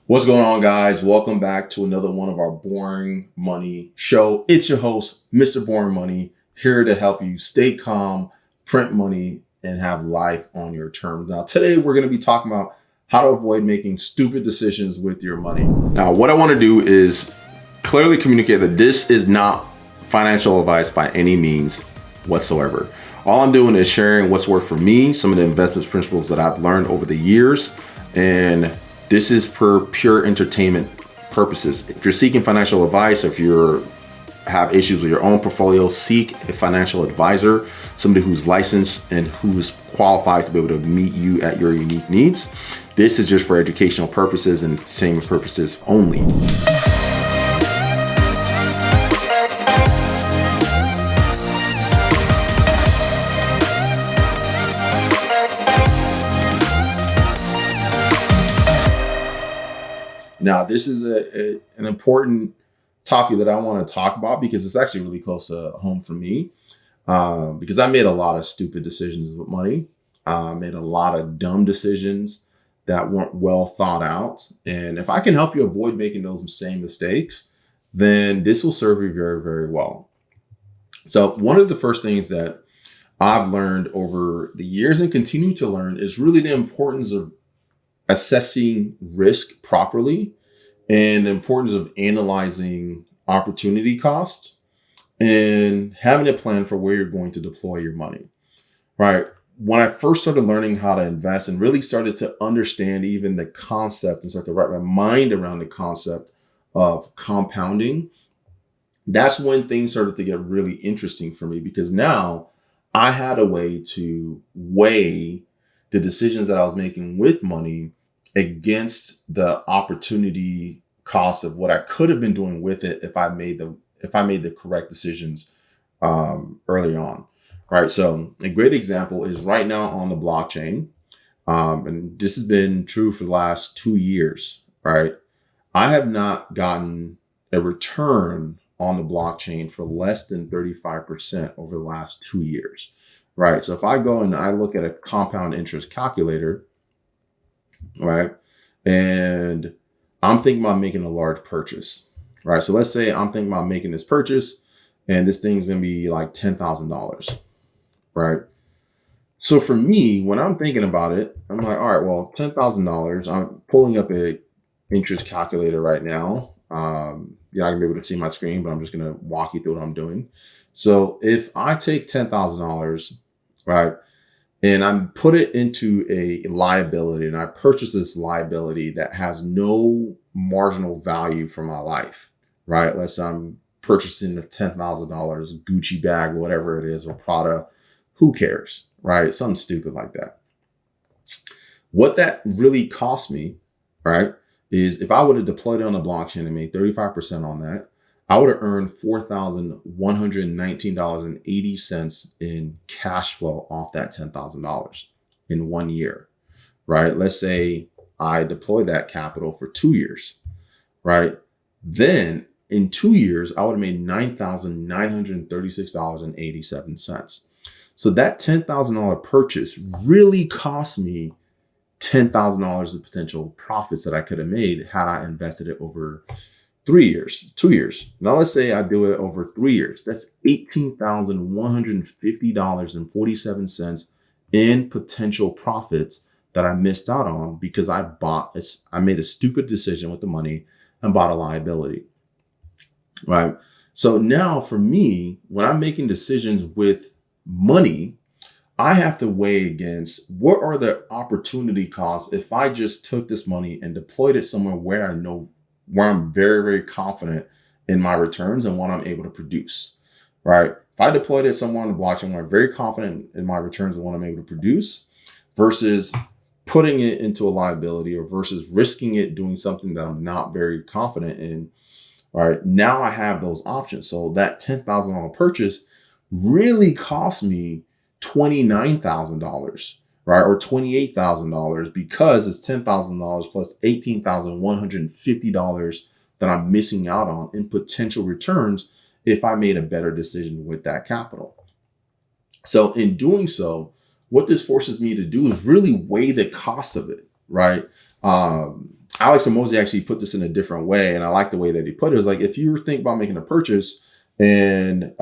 What's going on, guys? Welcome back to another one of our Boring Money show. It's your host, Mr. Boring Money, here to help you stay calm, print money, and have life on your terms. Now, today we're going to be talking about how to avoid making stupid decisions with your money. Now, what I want to do is clearly communicate that this is not financial advice by any means whatsoever. All I'm doing is sharing what's worked for me, some of the investment principles that I've learned over the years, and this is for pure entertainment purposes. If you're seeking financial advice, or if you have issues with your own portfolio, seek a financial advisor, somebody who's licensed and who's qualified to be able to meet you at your unique needs. This is just for educational purposes and entertainment purposes only. Now, this is an important topic that I want to talk about because it's actually really close to home for me. Because I made a lot of stupid decisions with money. Made a lot of dumb decisions that weren't well thought out. And if I can help you avoid making those same mistakes, then this will serve you very, very well. So one of the first things that I've learned over the years and continue to learn is really the importance of assessing risk properly and the importance of analyzing opportunity cost and having a plan for where you're going to deploy your money, right? When I first started learning how to invest and really started to understand even the concept and start to wrap my mind around the concept of compounding, that's when things started to get really interesting for me, because now I had a way to weigh the decisions that I was making with money against the opportunity cost of what I could have been doing with it if I made the correct decisions early on. Right. So a great example is right now on the blockchain. And this has been true for the last 2 years. Right. I have not gotten a return on the blockchain for less than 35% over the last 2 years. Right. So if I go and I look at a compound interest calculator, right, and I'm thinking about making a large purchase, right? So let's say I'm thinking about making this purchase and this thing's going to be like $10,000, right? So for me, when I'm thinking about it, I'm like, all right, well, $10,000, I'm pulling up a interest calculator right now. I can be able to see my screen, but I'm just going to walk you through what I'm doing. So if I take $10,000, right, and I put it into a liability, and I purchase this liability that has no marginal value for my life, right? Let's say I'm purchasing the $10,000 Gucci bag, whatever it is, or Prada, who cares, right? Something stupid like that. What that really cost me, right, is if I would have deployed it on the blockchain and made 35% on that, I would have earned $4,119.80 in cash flow off that $10,000 in 1 year, right? Let's say I deployed that capital for 2 years, right? Then in 2 years, I would have made $9,936.87. So that $10,000 purchase really cost me $10,000 of potential profits that I could have made had I invested it over 2 years. Now let's say I do it over 3 years. That's $18,150.47 in potential profits that I missed out on because I made a stupid decision with the money and bought a liability, right? So now for me, when I'm making decisions with money, I have to weigh against what are the opportunity costs if I just took this money and deployed it somewhere where I'm very, very confident in my returns and what I'm able to produce, right? If I deployed it somewhere on the blockchain where I'm very confident in my returns and what I'm able to produce versus putting it into a liability or versus risking it doing something that I'm not very confident in, right? Now I have those options. So that $10,000 purchase really cost me $29,000, right? Or $28,000 because it's $10,000 plus $18,150 that I'm missing out on in potential returns if I made a better decision with that capital. So in doing so, what this forces me to do is really weigh the cost of it, right? Alex Hormozi actually put this in a different way, and I like the way that he put it. It was like, if you think about making a purchase and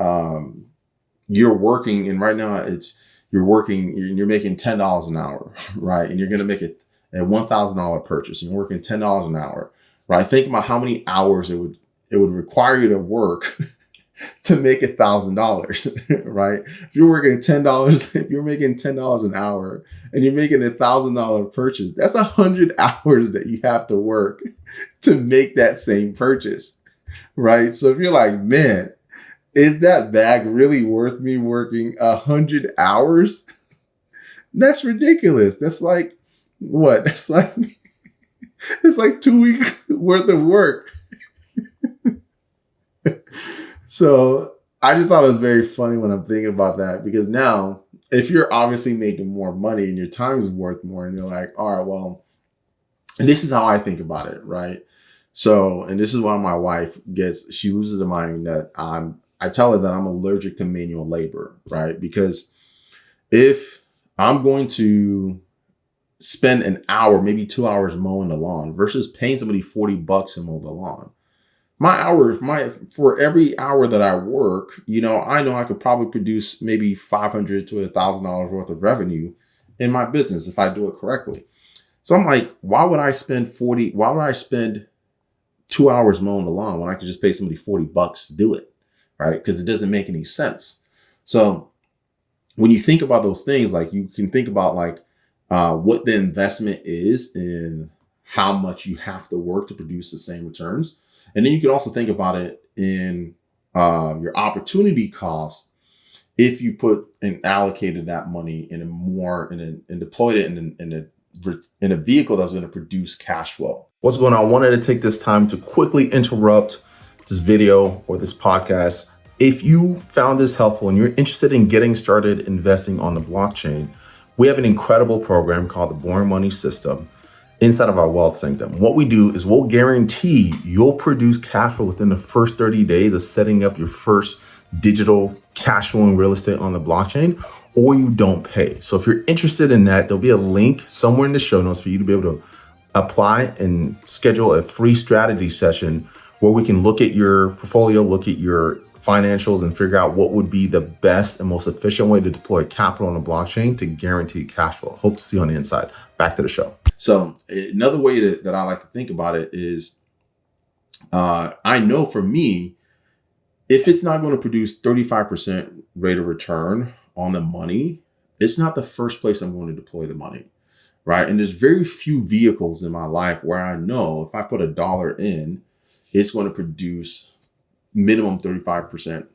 you're working, and right now you're working, you're making $10 an hour, right? And you're going to make it a $1,000 purchase, and you're working $10 an hour, right? Think about how many hours it would require you to work to make $1,000, right? If you're working $10, if you're making $10 an hour and you're making $1,000 purchase, that's 100 hours that you have to work to make that same purchase, right? So if you're like, man, is that bag really worth me working 100 hours? That's ridiculous. That's like what? That's like it's like 2 weeks worth of work. So I just thought it was very funny when I'm thinking about that, because now if you're obviously making more money and your time is worth more, and you're like, all right, well, and this is how I think about it, right? So, and this is why my wife she loses her mind that I tell her that I'm allergic to manual labor, right? Because if I'm going to spend an hour, maybe 2 hours mowing the lawn versus paying somebody $40 to mow the lawn, for every hour that I work, I know I could probably produce maybe $500 to $1,000 worth of revenue in my business if I do it correctly. So I'm like, why would I spend 2 hours mowing the lawn when I could just pay somebody $40 to do it, right? Because it doesn't make any sense. So when you think about those things, like, you can think about like what the investment is in how much you have to work to produce the same returns. And then you can also think about it in your opportunity cost if you put and allocated that money in and deployed it in a vehicle that's going to produce cash flow. What's going on? I wanted to take this time to quickly interrupt this video or this podcast. If you found this helpful and you're interested in getting started investing on the blockchain, we have an incredible program called the Boring Money System inside of our Wealth Sanctum. What we do is we'll guarantee you'll produce cash flow within the first 30 days of setting up your first digital cash flowing real estate on the blockchain, or you don't pay. So if you're interested in that, there'll be a link somewhere in the show notes for you to be able to apply and schedule a free strategy session where we can look at your portfolio, look at your financials, and figure out what would be the best and most efficient way to deploy capital on the blockchain to guarantee cash flow. Hope to see you on the inside. Back to the show. So another way that I like to think about it is, I know for me, if it's not going to produce 35% rate of return on the money, it's not the first place I'm going to deploy the money, right? And there's very few vehicles in my life where I know if I put $1 in, it's going to produce minimum 35%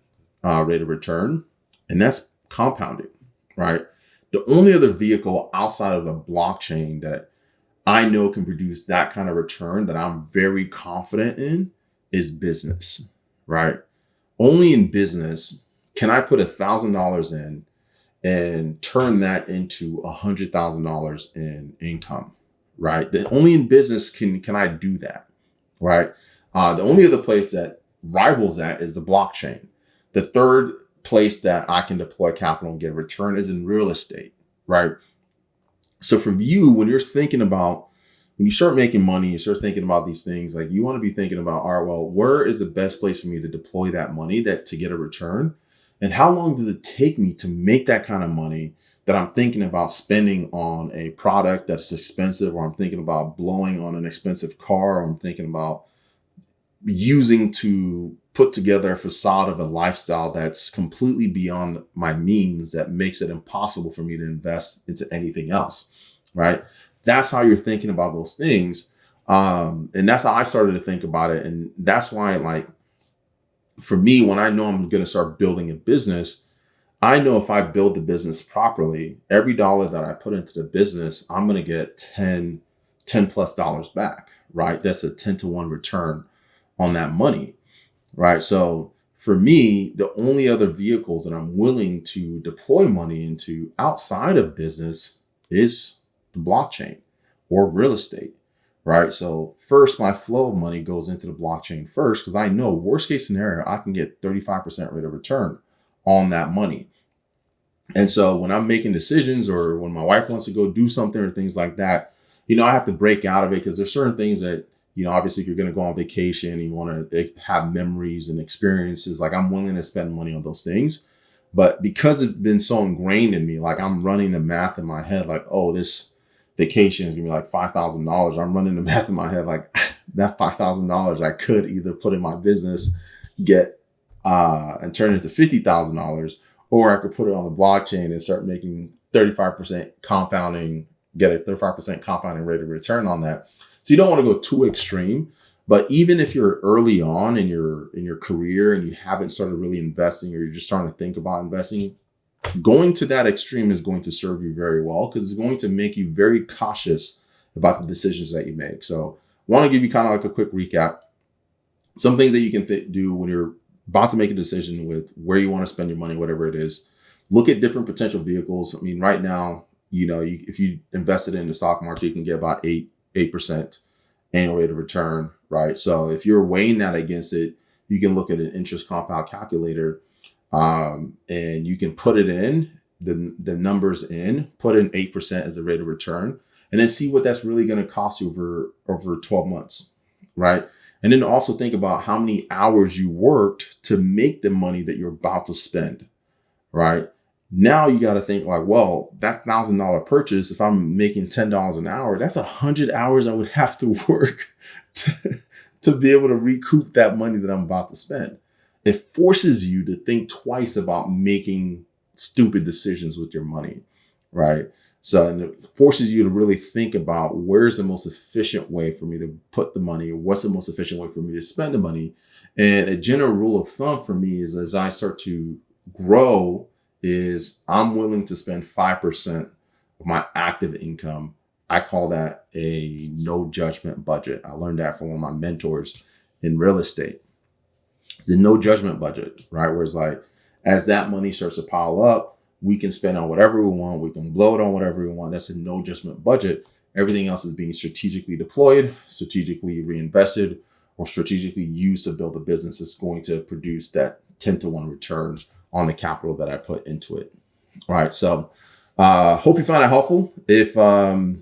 rate of return, and that's compounding, right? The only other vehicle outside of the blockchain that I know can produce that kind of return that I'm very confident in is business, right? Only in business can I put $1,000 in and turn that into $100,000 in income, right? Only in business can I do that, right? The only other place that rivals that is the blockchain. The third place that I can deploy capital and get a return is in real estate, right? So for you, when you start making money, you start thinking about these things, like, you want to be thinking about, all right, well, where is the best place for me to deploy that money to get a return? And how long does it take me to make that kind of money that I'm thinking about spending on a product that's expensive, or I'm thinking about blowing on an expensive car, or I'm thinking about using to put together a facade of a lifestyle that's completely beyond my means, that makes it impossible for me to invest into anything else, right? That's how you're thinking about those things. And that's how I started to think about it. And that's why, like, for me, when I know I'm going to start building a business, I know if I build the business properly, every dollar that I put into the business, I'm going to get 10 plus dollars back, right? That's a 10 to 1 return on that money, right? So for me, the only other vehicles that I'm willing to deploy money into outside of business is the blockchain or real estate, right? So first, my flow of money goes into the blockchain first, because I know worst case scenario, I can get 35% rate of return on that money. And so when I'm making decisions, or when my wife wants to go do something or things like that, I have to break out of it because there's certain things that, obviously if you're going to go on vacation and you want to have memories and experiences, like I'm willing to spend money on those things. But because it's been so ingrained in me, like I'm running the math in my head, like, oh, this vacation is gonna be like $5,000. I'm running the math in my head, like that $5,000 I could either put in my business, get and turn it into $50,000, or I could put it on the blockchain and start making 35% compounding, get a 35% compounding rate of return on that. So you don't want to go too extreme. But even if you're early on in your career and you haven't started really investing, or you're just starting to think about investing, going to that extreme is going to serve you very well, because it's going to make you very cautious about the decisions that you make. So I want to give you kind of like a quick recap. Some things that you can do when you're about to make a decision with where you want to spend your money, whatever it is. Look at different potential vehicles. I mean, right now, if you invested in the stock market, you can get about 8% annual rate of return, right? So if you're weighing that against it, you can look at an interest compound calculator, and you can put it in, the numbers in, put in 8% as the rate of return, and then see what that's really going to cost you over 12 months, right? And then also think about how many hours you worked to make the money that you're about to spend, right? Now you got to think like, well, that $1,000 purchase, if I'm making $10 an hour, that's 100 hours I would have to work to be able to recoup that money that I'm about to spend. It forces you to think twice about making stupid decisions with your money, right? So, and it forces you to really think about where's the most efficient way for me to put the money, or what's the most efficient way for me to spend the money. And a general rule of thumb for me is, as I start to grow, is I'm willing to spend 5% of my active income. I call that a no judgment budget. I learned that from one of my mentors in real estate. It's a no judgment budget, right? Where it's like, as that money starts to pile up, we can spend on whatever we want. We can blow it on whatever we want. That's a no judgment budget. Everything else is being strategically deployed, strategically reinvested, or strategically used to build a business that's going to produce that 10-to-1 return on the capital that I put into it. All right. So hope you found that helpful. If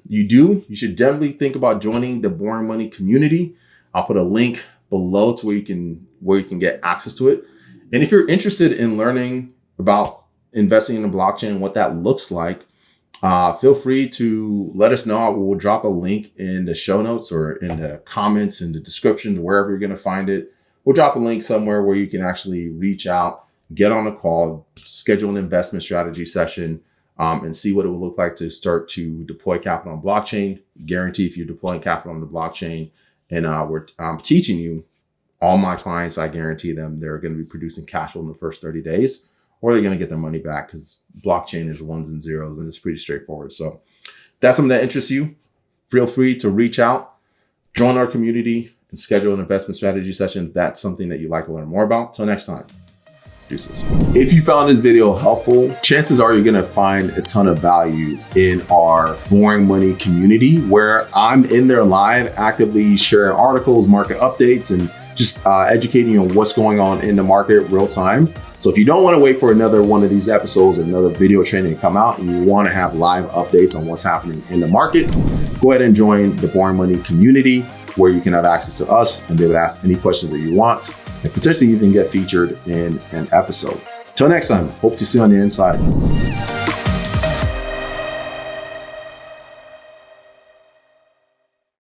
you do, you should definitely think about joining the Boring Money community. I'll put a link below to where you can get access to it. And if you're interested in learning about investing in the blockchain and what that looks like, feel free to let us know. We'll drop a link in the show notes or in the comments, in the description, wherever you're going to find it. We'll drop a link somewhere where you can actually reach out, get on a call, schedule an investment strategy session, and see what it will look like to start to deploy capital on blockchain. Guarantee if you're deploying capital on the blockchain, and I'm teaching you, all my clients, I guarantee them they're going to be producing cash flow in the first 30 days, or they're going to get their money back, because blockchain is ones and zeros and it's pretty straightforward. So if that's something that interests you, feel free to reach out, join our community, and schedule an investment strategy session if that's something that you'd like to learn more about. Till next time. Deuces. If you found this video helpful, chances are you're going to find a ton of value in our Boring Money community, where I'm in there live, actively sharing articles, market updates, and just educating you on what's going on in the market real time. So if you don't want to wait for another one of these episodes or another video training to come out, and you want to have live updates on what's happening in the market, go ahead and join the Boring Money community, where you can have access to us and be able to ask any questions that you want, and potentially even get featured in an episode. Till next time, hope to see you on the inside.